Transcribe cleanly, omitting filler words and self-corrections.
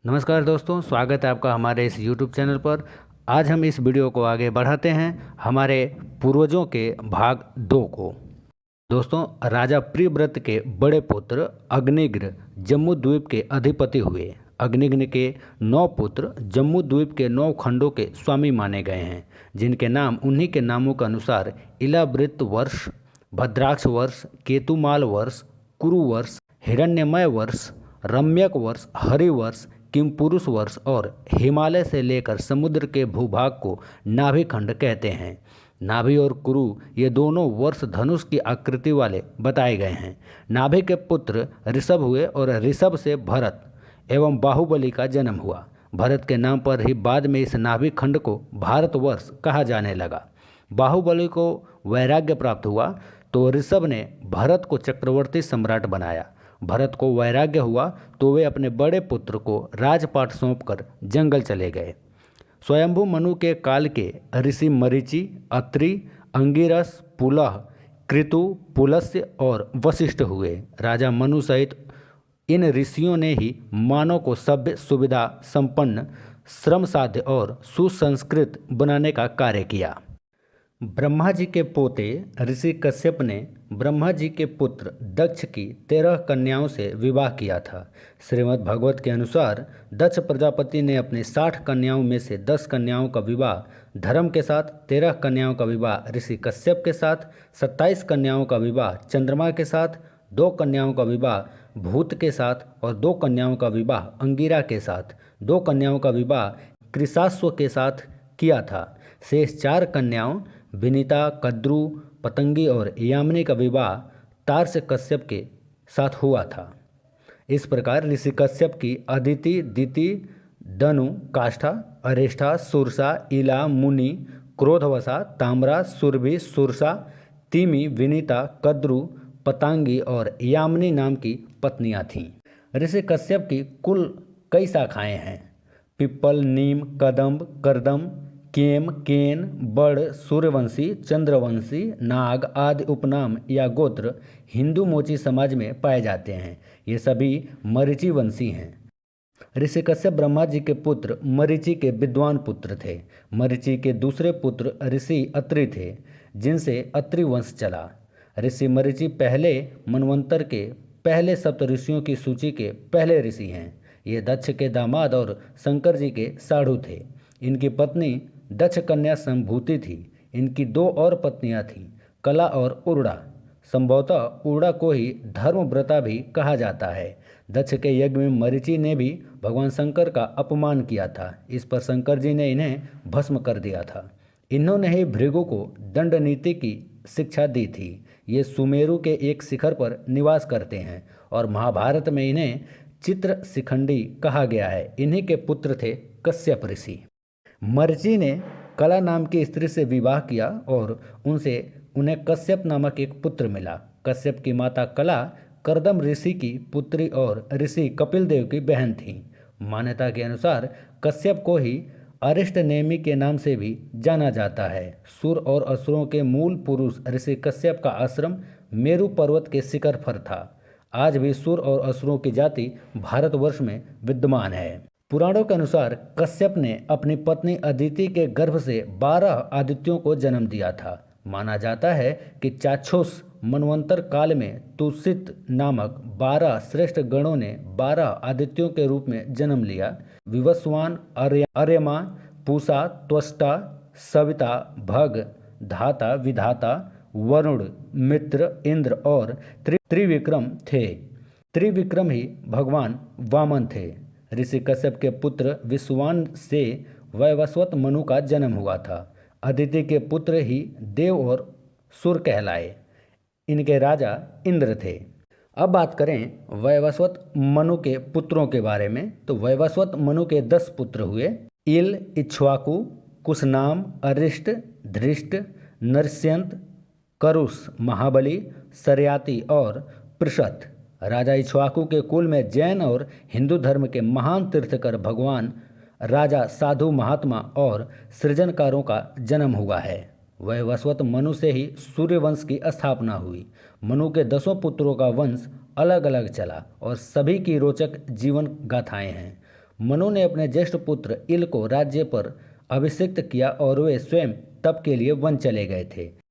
नमस्कार दोस्तों, स्वागत है आपका हमारे इस YouTube चैनल पर। आज हम इस वीडियो को आगे बढ़ाते हैं हमारे पूर्वजों के भाग 2 को। दोस्तों, राजा प्रियव्रत के बड़े पुत्र अग्निग्र जम्मू द्वीप के अधिपति हुए। अग्निग्र के 9 पुत्र जम्मू द्वीप के 9 खंडों के स्वामी माने गए हैं, जिनके नाम उन्हीं के नामों के अनुसार इलावृत वर्ष, भद्राक्ष वर्ष, केतुमाल वर्ष, कुरु वर्ष, हिरण्यमय वर्ष, रम्यक वर्ष, हरिवर्ष, किमपुरुष वर्ष और हिमालय से लेकर समुद्र के भूभाग को नाभि खंड कहते हैं। नाभि और कुरु ये दोनों वर्ष धनुष की आकृति वाले बताए गए हैं। नाभि के पुत्र ऋषभ हुए और ऋषभ से भरत एवं बाहुबली का जन्म हुआ। भरत के नाम पर ही बाद में इस नाभि खंड को भारतवर्ष कहा जाने लगा। बाहुबली को वैराग्य प्राप्त हुआ तो ऋषभ ने भरत को चक्रवर्ती सम्राट बनाया। भरत को वैराग्य हुआ तो वे अपने बड़े पुत्र को राजपाट सौंपकर जंगल चले गए। स्वयंभू मनु के काल के ऋषि मरीचि, अत्रि, अंगिरस, पुलह, कृतु, पुलस्त्य और वशिष्ठ हुए। राजा मनु सहित इन ऋषियों ने ही मानव को सभ्य, सुविधा संपन्न, श्रम साध्य और सुसंस्कृत बनाने का कार्य किया। ब्रह्मा जी के पोते ऋषि कश्यप ने ब्रह्मा जी के पुत्र दक्ष की 13 कन्याओं से विवाह किया था। श्रीमद् भागवत के अनुसार दक्ष प्रजापति ने अपने 60 कन्याओं में से 10 कन्याओं का विवाह धर्म के साथ, 13 कन्याओं का विवाह ऋषि कश्यप के साथ, 27 कन्याओं का विवाह चंद्रमा के साथ, 2 कन्याओं का विवाह भूत के साथ और 2 कन्याओं का विवाह अंगिरा के साथ, 2 कन्याओं का विवाह कृशाश्व के साथ किया था। शेष 4 कन्याओं विनीता, कद्रु, पतंगी और यामिनी का विवाह तार्क्ष कश्यप के साथ हुआ था। इस प्रकार ऋषि कश्यप की अदिति, दिति, दनु, काष्ठा, अरेष्ठा, सुरसा, इला, मुनि, क्रोधवसा, ताम्रा, सुरभि, सुरसा, तिमि, विनीता, कद्रु, पतंगी और यामिनी नाम की पत्नियां थीं। ऋषि कश्यप की कुल कई शाखाएं हैं। पिप्पल, नीम, कदम्ब, करदम, केम, केन, बड़, सूर्यवंशी, चंद्रवंशी, नाग आदि उपनाम या गोत्र हिंदू मोची समाज में पाए जाते हैं। ये सभी मरीचि वंशी हैं। ऋषि कश्यप ब्रह्मा जी के पुत्र मरीचि के विद्वान पुत्र थे। मरीचि के दूसरे पुत्र ऋषि अत्रि थे, जिनसे अत्रि वंश चला। ऋषि मरीचि पहले मनवंतर के पहले सप्त ऋषियों की सूची के पहले ऋषि हैं। ये दक्ष के दामाद और शंकर जी के साढ़ू थे। इनकी पत्नी दक्ष कन्या संभूति थी। इनकी 2 और पत्नियां थीं, कला और उर्ड़ा। संभवतः उर्ड़ा को ही धर्मव्रता भी कहा जाता है। दक्ष के यज्ञ में मरीचि ने भी भगवान शंकर का अपमान किया था। इस पर शंकर जी ने इन्हें भस्म कर दिया था। इन्होंने ही भृगु को दंड नीति की शिक्षा दी थी। ये सुमेरु के एक शिखर पर निवास करते हैं और महाभारत में इन्हें चित्र शिखंडी कहा गया है। इन्हीं के पुत्र थे कश्यप ऋषि। मरीचि ने कला नाम की स्त्री से विवाह किया और उन्हें कश्यप नामक एक पुत्र मिला। कश्यप की माता कला करदम ऋषि की पुत्री और ऋषि कपिल देव की बहन थी। मान्यता के अनुसार कश्यप को ही अरिष्ट नेमि के नाम से भी जाना जाता है। सुर और असुरों के मूल पुरुष ऋषि कश्यप का आश्रम मेरु पर्वत के शिखर पर था। आज भी सुर और असुरों की जाति भारतवर्ष में विद्यमान है। पुराणों के अनुसार कश्यप ने अपनी पत्नी अदिति के गर्भ से 12 आदित्यों को जन्म दिया था। माना जाता है कि चाक्षुष मनवंतर काल में तुसित नामक 12 श्रेष्ठ गणों ने 12 आदित्यों के रूप में जन्म लिया। विवस्वान, अर्यमा, पूषा, त्वष्टा, सविता, भग, धाता, विधाता, वरुण, मित्र, इंद्र और त्रिविक्रम थे। त्रिविक्रम ही भगवान वामन थे। ऋषि कश्यप के पुत्र विश्वान से वैवस्वत मनु का जन्म हुआ था। अदिति के पुत्र ही देव और सुर कहलाए। इनके राजा इंद्र थे। अब बात करें वैवस्वत मनु के पुत्रों के बारे में, तो वैवस्वत मनु के 10 पुत्र हुए। इल, इक्ष्वाकु, कुशनाम, अरिष्ट, धृष्ट, नरस्यंत, करुष, महाबली, सरयाति और पृषत। राजा इक्ष्वाकु के कुल में जैन और हिंदू धर्म के महान तीर्थकर भगवान, राजा, साधु, महात्मा और सृजनकारों का जन्म हुआ है। वैवस्वत मनु से ही सूर्यवंश की स्थापना हुई। मनु के 10 पुत्रों का वंश अलग अलग चला और सभी की रोचक जीवन गाथाएं हैं। मनु ने अपने ज्येष्ठ पुत्र इल को राज्य पर अभिषिक्त किया और वे स्वयं तप के लिए वन चले गए थे।